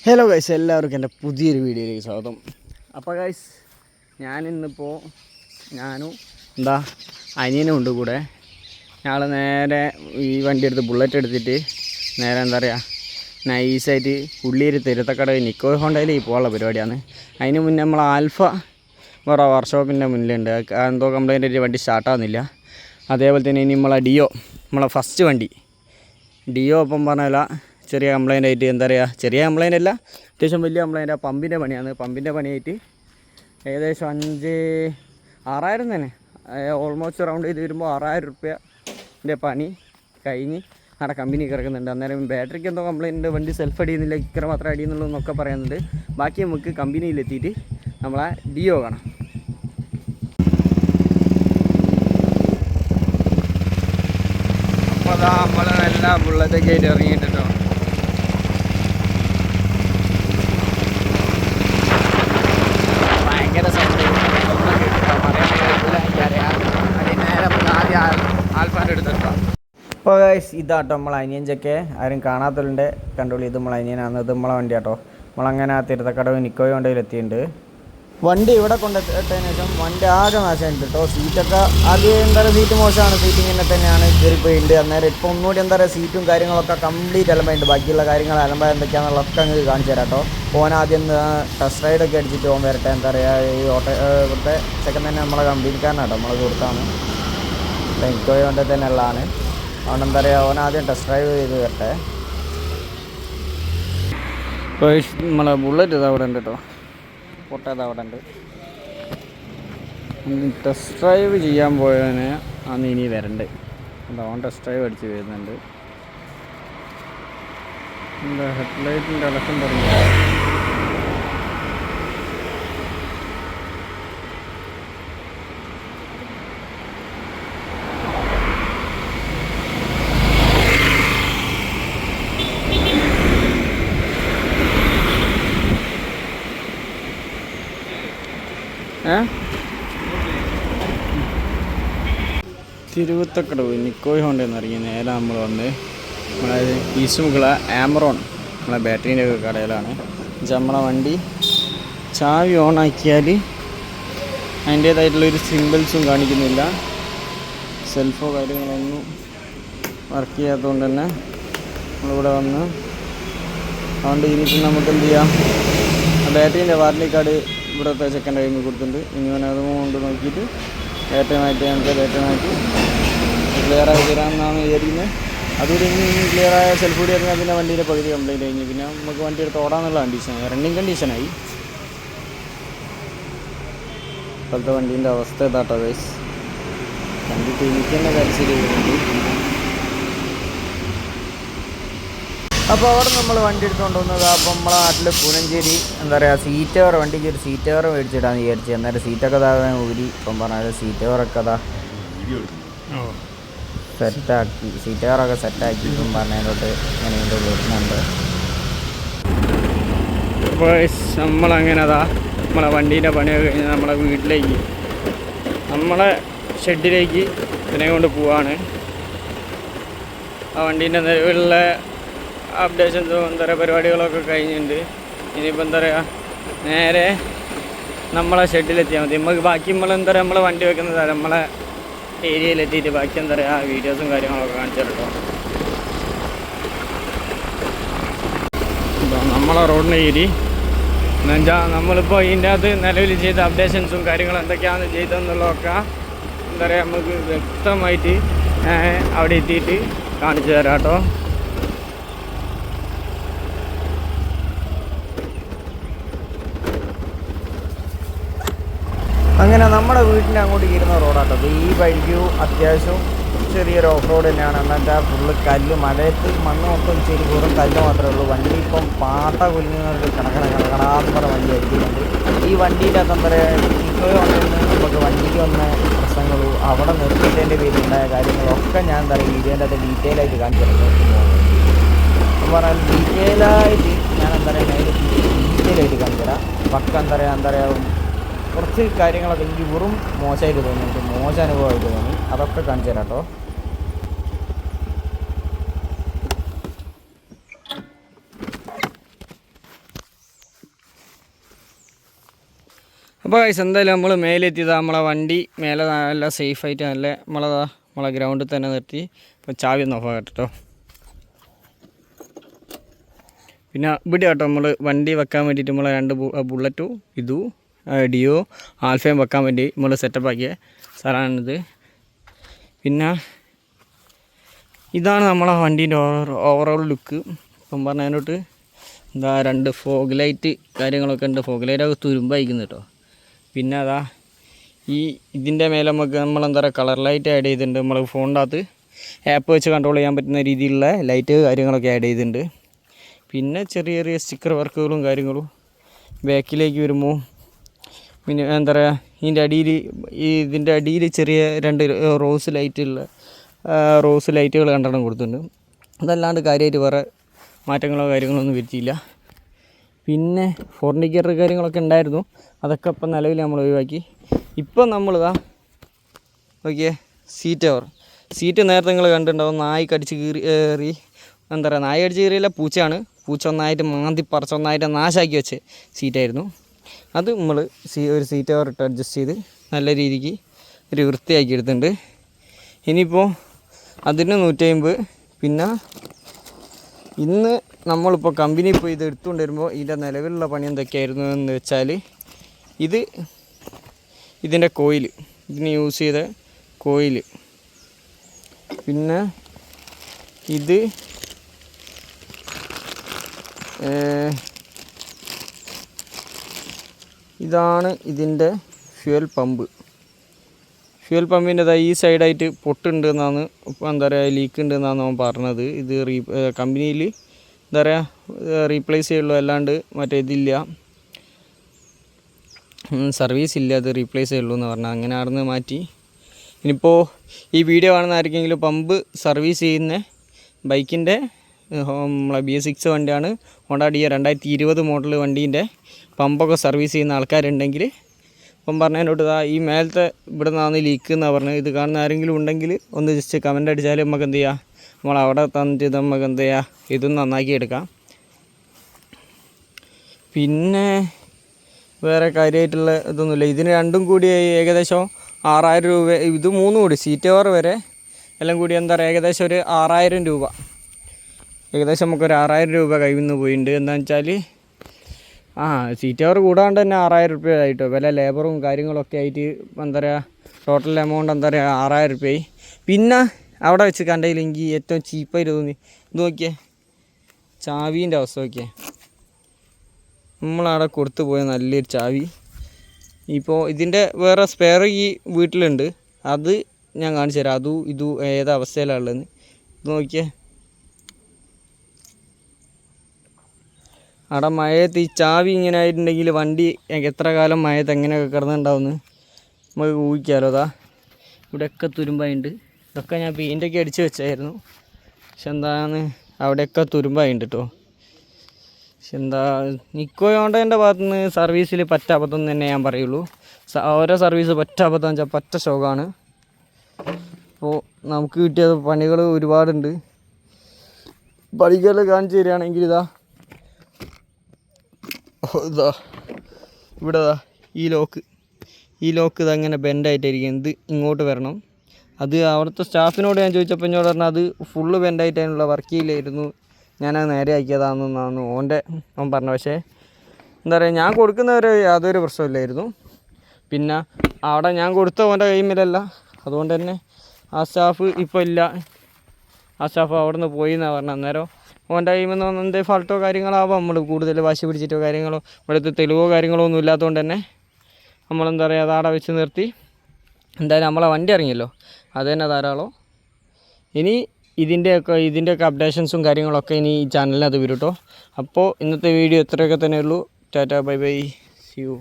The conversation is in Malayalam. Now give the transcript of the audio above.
ഹലോ ഗൈസ്, എല്ലാവർക്കും എൻ്റെ പുതിയൊരു വീഡിയോയിലേക്ക് സ്വാഗതം. അപ്പോൾ ഗൈസ്, ഞാനിന്നിപ്പോൾ ഞാനും അനിയനും ഉണ്ട് കൂടെ. ഞങ്ങൾ നേരെ ഈ വണ്ടി എടുത്ത് ബുള്ളറ്റ് എടുത്തിട്ട് നേരെ നൈസായിട്ട് പുള്ളിയൊരു തിരുത്തക്കട നിക്കോ ഹോണ്ടയിൽ പോകാനുള്ള പരിപാടിയാണ്. അതിന് മുന്നേ നമ്മൾ ആൽഫ വേറെ വർക്ക്ഷോപ്പിൻ്റെ മുന്നിലുണ്ട്. എന്തോ കംപ്ലൈൻ്റ് ആയിട്ട് വണ്ടി സ്റ്റാർട്ടാകുന്നില്ല. അതേപോലെ തന്നെ ഇനി നമ്മളെ ഫസ്റ്റ് വണ്ടി ഡിയോ ഒപ്പം പറഞ്ഞാൽ ചെറിയ കംപ്ലൈൻ്റ് ആയിട്ട് ചെറിയ കംപ്ലൈൻ്റ് അല്ല, അത്യാവശ്യം വലിയ കംപ്ലൈൻ്റ്. പമ്പിൻ്റെ പണിയാണ്. പമ്പിൻ്റെ പണിയായിട്ട് ഏകദേശം 6,000 തന്നെ, ഓൾമോസ്റ്റ് റൗണ്ട് ചെയ്ത് വരുമ്പോൾ 6,000 രൂപയുടെ പണി കഴിഞ്ഞ് അവിടെ കമ്പനി കിടക്കുന്നുണ്ട്. അന്നേരം ബാറ്ററിക്ക് എന്തോ കംപ്ലൈൻ്റ് ഉണ്ട്, വണ്ടി സെൽഫ് അടിയുന്നില്ല, കിക്കർ മാത്രമേ അടിയുന്നുള്ളൂ എന്നൊക്കെ പറയുന്നുണ്ട്. ബാക്കി നമുക്ക് കമ്പനിയിലെത്തിയിട്ട് നമ്മളെ ഡിയോ കാണാം. അപ്പോൾ നമ്മൾ എല്ലാ ബുള്ളറ്റൊക്കെ ആയിട്ട് ഇറങ്ങിയിട്ടുണ്ടോ. ഭയങ്കര ആൽഫാൻ്റെ എടുത്തിട്ടാണ്. അപ്പോൾ ഗൈസ്, ഇതാട്ടോ നമ്മളെ അനിയഞ്ചൊക്കെ ആരും കാണാത്തവരുണ്ട്, കണ്ടോളി. ഇത് നമ്മളെ അനിയനാണ്, ഇത് നമ്മളെ വണ്ടി ആട്ടോ. നമ്മളങ്ങനെ തിരുത്തക്കടവ് നിക്കോയ് കൊണ്ടയിൽ എത്തിയിട്ടുണ്ട്. വണ്ടി ഇവിടെ കൊണ്ടെത്തിയതിനു ശേഷം വണ്ടി ആകെ നാശമായിട്ട് കേട്ടോ. സീറ്റൊക്കെ ആദ്യം സീറ്റ് മോശമാണ്, സീറ്റ് ഇങ്ങനെ തന്നെയാണ് കയറിപ്പോയിട്ടുണ്ട്. അന്നേരം ഇപ്പോൾ ഒന്നുകൂടി സീറ്റും കാര്യങ്ങളൊക്കെ കംപ്ലീറ്റ് അലമ്പായിട്ട്, ബാക്കിയുള്ള കാര്യങ്ങൾ അലമ്പ എന്തൊക്കെയാണെന്നുള്ളതൊക്കെ അങ്ങ് കാണിച്ചു തരാം കേട്ടോ. ആദ്യം ടെസ്റ്റ് റൈഡൊക്കെ അടിച്ചിട്ട് വരട്ടെ. ഈ ഇവിടുത്തെ സെക്കൻഡ് തന്നെ നമ്മളെ കമ്പനിക്കാരനാട്ടോ, നമ്മളെ സുഹൃത്താണ്. നിക്കോയ് കൊണ്ടേ തന്നെ ഉള്ളതാണ്. അതുകൊണ്ട് ആദ്യം ടെസ്റ്റ് ഡ്രൈവ് ചെയ്ത് വരട്ടെ. ഇപ്പോൾ നമ്മളെ ബുള്ളറ്റ് ഇത് അവിടെ ഉണ്ട് കേട്ടോ, പൊട്ടാതെ അവിടെ ഉണ്ട്. ടെസ്റ്റ് ഡ്രൈവ് ചെയ്യാൻ പോയതിന് അന്ന് ഇനി വരണ്ട്. ഓൺ ടെസ്റ്റ് ഡ്രൈവ് അടിച്ച് വരുന്നുണ്ട്. ഹെഡ്ലൈറ്റിൻ്റെ ഇളക്കം തുടങ്ങി. തിരുവത്തക്കടവ് നിക്കോയ് ഹോണ്ടെന്ന് ഇറങ്ങി നേരെ നമ്മൾ വന്ന് നമ്മളെ ഈസുമുകള ആമറോൺ നമ്മളെ ബാറ്ററീൻ്റെ ഒക്കെ കടയിലാണ്. നമ്മളെ വണ്ടി ചാവി ഓണാക്കിയാൽ അതിൻ്റേതായിട്ടുള്ളൊരു സിമ്പിൾസും കാണിക്കുന്നില്ല, സെൽഫോ കാര്യങ്ങളൊന്നും വർക്ക് ചെയ്യാത്തതുകൊണ്ട് തന്നെ നമ്മളിവിടെ വന്ന്. അതുകൊണ്ട് ഇനിയിപ്പോൾ നമുക്ക് എന്ത് ചെയ്യാം, ബാറ്ററീൻ്റെ വാറണ്ടി കാർഡ് ഇവിടുത്തെ സെക്കൻഡ് ടൈമിൽ കൊടുത്തിട്ടുണ്ട്. ഇനി അതും കൊണ്ട് നോക്കിയിട്ട് ബാറ്ററി മാറ്റി ക്ലിയറായി തരാമെന്നാണ് വിചാരിക്കുന്നത്. അതുകൂടി ഇനി ക്ലിയറായ സെൽഫ് കൂടി ഇറങ്ങിയാൽ പിന്നെ വണ്ടീൻ്റെ പകുതി കംപ്ലൈൻറ്റ് കഴിഞ്ഞ് പിന്നെ നമുക്ക് വണ്ടി എടുത്ത് ഓടാന്നുള്ള കണ്ടീഷനായി, റണ്ണിങ് കണ്ടീഷനായി. ഇപ്പോഴത്തെ വണ്ടീൻ്റെ അവസ്ഥ ഇതാട്ടോ ഗൈസ്. കണ്ടിട്ട് എനിക്ക് തന്നെ കരച്ചിൽ ചെയ്യുന്നുണ്ട്. അപ്പോൾ അവിടെ നമ്മൾ വണ്ടി എടുത്തുകൊണ്ട് വന്നത് അപ്പം നമ്മളെ നാട്ടിൽ പൂനഞ്ചേരി സീറ്റ് കവർ, വണ്ടിക്ക് ഒരു സീറ്റ് കവർ മേടിച്ചിട്ടാന്ന് വിചാരിച്ചു. അന്നേരം സീറ്റൊക്കെ ഊരി ഇപ്പം പറഞ്ഞാൽ സീറ്റ് കവറൊക്കെ സെറ്റാക്കി, സീറ്റ് കവറൊക്കെ സെറ്റാക്കി ഇപ്പം പറഞ്ഞതിലോട്ട് ഇങ്ങനെ വരുന്നുണ്ട്. അപ്പോൾ നമ്മളങ്ങനെ നമ്മളെ വണ്ടീൻ്റെ പണിയൊക്കെ കഴിഞ്ഞ് നമ്മളെ വീട്ടിലേക്ക്, നമ്മളെ ഷെഡിലേക്ക് ഇതിനെ കൊണ്ട് പോവാണ്. ആ വണ്ടീൻ്റെ നിലവിലുള്ള അപ്ഡേഷൻസും പരിപാടികളൊക്കെ കഴിഞ്ഞിട്ടുണ്ട്. ഇനിയിപ്പോൾ നേരെ നമ്മളെ ഷെഡിലെത്തിയാൽ മതി. നമുക്ക് ബാക്കി നമ്മളെ വണ്ടി വെക്കുന്നത് നമ്മളെ ഏരിയയിലെത്തിയിട്ട് ബാക്കി വീഡിയോസും കാര്യങ്ങളൊക്കെ കാണിച്ചു തരട്ടോ. നമ്മളെ റോഡിൻ്റെ ഏരി എന്നുവെച്ചാൽ നമ്മളിപ്പോൾ ഇതിൻ്റെ അകത്ത് നിലവിൽ ചെയ്ത അപ്ഡേഷൻസും കാര്യങ്ങളും എന്തൊക്കെയാണ് ചെയ്തതെന്നുള്ളതൊക്കെ നമുക്ക് വ്യക്തമായിട്ട് അവിടെ എത്തിയിട്ട് കാണിച്ചു തരാം കേട്ടോ. അങ്ങനെ നമ്മുടെ വീട്ടിൻ്റെ അങ്ങോട്ട് ഇരുന്ന റോഡാട്ടോ. ഈ വഴിക്ക് അത്യാവശ്യം ചെറിയൊരു ഓഫ് റോഡ് തന്നെയാണ്. എന്നുവെച്ചാൽ ഫുള്ള് കല്ല്, മഴയത്ത് മണ്ണ് മൊത്തം ചെരി കൂറും കല്ല് മാത്രമേ ഉള്ളൂ. വണ്ടി ഇപ്പം പാട്ട കുലുങ്ങുന്നവർക്ക് കണക്കണാന്ന് പറഞ്ഞ വണ്ടി അടിക്കുന്നുണ്ട്. ഈ വണ്ടിയുടെ അകത്ത് നിക്കോയ് കൊണ്ടുവന്ന് നമുക്ക് വണ്ടിക്ക് വന്ന പ്രശ്നങ്ങളും അവിടെ നിർത്തിയതിൻ്റെ പേരിലുണ്ടായ കാര്യങ്ങളൊക്കെ ഞാൻ വീഡിയോൻ്റെ അത് ഡീറ്റെയിൽ ആയിട്ട് കാണിച്ചിട്ടുണ്ട്. അപ്പം പറഞ്ഞാൽ ഡീറ്റെയിലായിട്ട് ഞാൻ ഡീറ്റെയിൽ ആയിട്ട് കാണിച്ചുതരാം. പക്ക കുറച്ച് കാര്യങ്ങളൊക്കെ എനിക്ക് വെറും മോശമായിട്ട് തോന്നി, എനിക്ക് മോശം അനുഭവമായിട്ട് തോന്നി. അതൊക്കെ കാണിച്ചു തരാം കേട്ടോ. അപ്പോൾ ഗൈസ് എന്തായാലും നമ്മൾ മേലെത്തിയത് നമ്മളെ വണ്ടി മേലെ നല്ല സേഫായിട്ട് നല്ല നമ്മളെ ഗ്രൗണ്ടിൽ തന്നെ നിർത്തി. ഇപ്പോൾ ചാവി ഒന്ന് ഓഫ് കേട്ടോ. പിന്നെ ഇവിടെ കേട്ടോ നമ്മൾ വണ്ടി വെക്കാൻ വേണ്ടിയിട്ട് നമ്മൾ 2 ബുള്ളറ്റും ഇതും ഡിയോ ആൽഫയും വെക്കാൻ വേണ്ടി നമ്മൾ സെറ്റപ്പ് ആക്കിയ സ്ഥലമാണിത്. പിന്നെ ഇതാണ് നമ്മളെ വണ്ടീൻ്റെ ഓവറോൾ ലുക്ക്. ഇപ്പം പറഞ്ഞതിനോട്ട് എന്താ 2 ഫോഗ് ലൈറ്റ് കാര്യങ്ങളൊക്കെ ഉണ്ട്. ഫോഗ് ലൈറ്റൊക്കെ തുരുമ്പായിക്കുന്നു കേട്ടോ. പിന്നെ അതാ ഇതിൻ്റെ മേലെ നമുക്ക് നമ്മളെന്താ പറയുക കളർ ലൈറ്റ് ആഡ് ചെയ്തിട്ടുണ്ട്. നമ്മൾ ഫോണിൻ്റെ അകത്ത് ആപ്പ് വെച്ച് കൺട്രോൾ ചെയ്യാൻ പറ്റുന്ന രീതിയിലുള്ള ലൈറ്റ് കാര്യങ്ങളൊക്കെ ആഡ് ചെയ്തിട്ടുണ്ട്. പിന്നെ ചെറിയ ചെറിയ സ്റ്റിക്കർ വർക്കുകളും കാര്യങ്ങളും ബാക്കിലേക്ക് വരുമ്പോൾ പിന്നെ എന്താ പറയുക ഇതിൻ്റെ അടിയിൽ ചെറിയ 2 റോസ് ലൈറ്റുകൾ കണ്ടെണ്ണം കൊടുത്തിട്ടുണ്ട്. അതല്ലാണ്ട് കാര്യമായിട്ട് വേറെ മാറ്റങ്ങളോ കാര്യങ്ങളോ ഒന്നും വരുത്തിയില്ല. പിന്നെ ഫോർണിക്കർ കാര്യങ്ങളൊക്കെ ഉണ്ടായിരുന്നു, അതൊക്കെ ഇപ്പം നിലവിൽ നമ്മൾ ഒഴിവാക്കി. ഇപ്പം നമ്മളിതാ ഓക്കെ സീറ്റ് നേരത്തെ നിങ്ങൾ കണ്ടിട്ടുണ്ടാവും. നായി കടിച്ച് കീറി എന്താ പറയുക, നായി കടിച്ച് കീറിയല്ല, പൂച്ചയാണ്. പൂച്ച ഒന്നായിട്ട് മാന്തി പറിച്ച് ഒന്നായിട്ട് നാശാക്കി വെച്ച് സീറ്റായിരുന്നു അത്. നമ്മൾ ഒരു സീറ്റ് കവർ ഇട്ട് അഡ്ജസ്റ്റ് ചെയ്ത് നല്ല രീതിക്ക് ഒരു വൃത്തിയാക്കി എടുത്തിട്ടുണ്ട്. ഇനിയിപ്പോൾ അതിന് 150. പിന്നെ ഇന്ന് നമ്മളിപ്പോൾ കമ്പനിയിൽ പോയി ഇത് എടുത്തുകൊണ്ട് വരുമ്പോൾ ഇതിൻ്റെ നിലവിലുള്ള പണി എന്തൊക്കെയായിരുന്നു എന്ന് വെച്ചാൽ ഇതിൻ്റെ കോയിൽ, ഇതിന് യൂസ് ചെയ്ത കോയിൽ, പിന്നെ ഇതാണ് ഇതിൻ്റെ ഫ്യൂൽ പമ്പിൻ്റെ ഈ സൈഡായിട്ട് പൊട്ടുണ്ട് എന്നാണ് എന്താ പറയുക ലീക്ക് ഉണ്ട് എന്നാണ് അവൻ പറഞ്ഞത്. ഇത് കമ്പനിയിൽ എന്താ പറയുക റീപ്ലേസ് ചെയ്യുള്ളൂ, അല്ലാണ്ട് മറ്റേ ഇതില്ല, സർവീസ് ഇല്ല, അത് റീപ്ലേസ് ചെയ്യുള്ളൂ എന്ന് പറഞ്ഞാൽ അങ്ങനെ അവിടെ നിന്ന് മാറ്റി. ഇനിയിപ്പോൾ ഈ വീഡിയോ കാണുന്ന ആർക്കെങ്കിലും പമ്പ് സർവീസ് ചെയ്യുന്ന ബൈക്കിൻ്റെ നമ്മളെ BS6 വണ്ടിയാണ്, ഹോണ്ട DA 2020 മോഡൽ വണ്ടീൻ്റെ പമ്പൊക്കെ സർവീസ് ചെയ്യുന്ന ആൾക്കാരുണ്ടെങ്കിൽ അപ്പം പറഞ്ഞതിനോട്ട് ഈ മേലത്തെ ഇവിടെ നിന്നാണ് ലീക്ക് എന്നാണ് പറഞ്ഞത്. ഇത് കാണുന്ന ആരെങ്കിലും ഉണ്ടെങ്കിൽ ഒന്ന് ജസ്റ്റ് കമൻ്റ് അടിച്ചാൽ നമുക്ക് എന്ത് ചെയ്യാം, നമ്മളവിടെ തന്നിട്ട് നമുക്ക് എന്ത് ചെയ്യാം, ഇതും നന്നാക്കി എടുക്കാം. പിന്നെ വേറെ കാര്യമായിട്ടുള്ള ഇതൊന്നുമില്ല. ഇതിന് രണ്ടും കൂടി ഏകദേശം 6000 രൂപ, ഇത് 3 കൂടി സീറ്റ് കവർ വരെ എല്ലാം കൂടി എന്താ പറയുക ഏകദേശം ഒരു 6000 രൂപ, ഏകദേശം നമുക്കൊരു 6000 രൂപ കയ്യിൽ നിന്ന് പോയിട്ടുണ്ട്. എന്താണെന്ന് വെച്ചാൽ സീറ്റ് കവർ കൂടാണ്ട് തന്നെ 6000 രൂപ ആയിട്ടോ. വില ലേബറും കാര്യങ്ങളൊക്കെ ആയിട്ട് എന്താ പറയുക ടോട്ടൽ എമൗണ്ട് എന്താ പറയുക 6000 രൂപയായി. പിന്നെ അവിടെ വെച്ച് കണ്ടതിലെങ്കിൽ ഏറ്റവും ചീപ്പായിട്ട് തോന്നി ഇത് നോക്കിയേ, ചാവീൻ്റെ അവസ്ഥ നോക്കിയേ. നമ്മളവിടെ കൊടുത്തു പോയ നല്ലൊരു ചാവി. ഇപ്പോൾ ഇതിൻ്റെ വേറെ സ്പെയർ ഈ വീട്ടിലുണ്ട്, അത് ഞാൻ കാണിച്ചു തരാം. ഇതും ഏത് അവസ്ഥയിലാണുള്ളതെന്ന് ഇത് നോക്കിയേ. അവിടെ മഴയത്ത് ഈ ചാവി ഇങ്ങനെ ആയിട്ടുണ്ടെങ്കിൽ വണ്ടി എത്ര കാലം മഴയത്ത് എങ്ങനെയൊക്കെ കിടന്നുണ്ടാവുമെന്ന് നമുക്ക് ഊഹിക്കാമല്ലോ. ഇവിടെയൊക്കെ തുരുമ്പായിട്ടുണ്ട്. ഇതൊക്കെ ഞാൻ പെയിൻ്റൊക്കെ അടിച്ച് വെച്ചായിരുന്നു, പക്ഷെ എന്താണ് അവിടെയൊക്കെ തുരുമ്പായിട്ടുണ്ട് കേട്ടോ. പക്ഷെ എന്താ നിക്കോ ഹോണ്ടേൻ്റെ ഭാഗത്തുനിന്ന് സർവീസിൽ പറ്റാബദ്ധം തന്നെ ഞാൻ പറയുള്ളൂ. ഓരോ സർവീസ് പറ്റാബദ്ധം വെച്ചാൽ പറ്റ ഷോക്കാണ്. അപ്പോൾ നമുക്ക് കിട്ടിയ പണികൾ ഒരുപാടുണ്ട്. പണികൾ കാണിച്ചു തരികയാണെങ്കിൽ ഇവിടെ ഈ ലോക്ക് ഇതങ്ങനെ ബെൻഡായിട്ടായിരിക്കും. ഇത് ഇങ്ങോട്ട് വരണം. അത് അവിടുത്തെ സ്റ്റാഫിനോട് ഞാൻ ചോദിച്ചപ്പോൾ എന്നോട് പറഞ്ഞാൽ അത് ഫുള്ള് ബെൻഡായിട്ടാണുള്ള, വർക്ക് ചെയ്യില്ലായിരുന്നു, ഞാനത് നേരെ ആക്കിയതാണെന്നാണ് അവൻ പറഞ്ഞത്. പക്ഷേ എന്താ പറയുക ഞാൻ കൊടുക്കുന്നവരെ യാതൊരു പ്രശ്നമില്ലായിരുന്നു. പിന്നെ അവിടെ ഞാൻ കൊടുത്ത ഓൻ്റെ കൈമിലല്ല, അതുകൊണ്ട് തന്നെ ആ സ്റ്റാഫ് ഇപ്പോൾ ഇല്ല. ആ സ്റ്റാഫ് അവിടെ നിന്ന് പോയി എന്നാണ് പറഞ്ഞത്. അന്നേരം ഓൻ്റെ കൈമിൽ നിന്ന് എന്തെങ്കിലും ഫാൾട്ടോ കാര്യങ്ങളാവാം, നമ്മൾ കൂടുതൽ വാശി പിടിച്ചിട്ടോ കാര്യങ്ങളോ ഇവിടുത്തെ തെളിവോ കാര്യങ്ങളോ ഒന്നും ഇല്ലാത്തതുകൊണ്ട് തന്നെ നമ്മളെന്താ പറയുക അതവിടെ വെച്ച് നിർത്തി. എന്തായാലും നമ്മളെ വണ്ടി ഇറങ്ങിയല്ലോ, അത് തന്നെ ധാരാളം. ഇനി ഇതിൻ്റെയൊക്കെ അപ്ഡേഷൻസും കാര്യങ്ങളൊക്കെ ഇനി ഈ ചാനലിനകത്ത് വരും കേട്ടോ. അപ്പോൾ ഇന്നത്തെ വീഡിയോ ഇത്രയൊക്കെ തന്നെ ഉള്ളൂ. Tata bye bye, see U.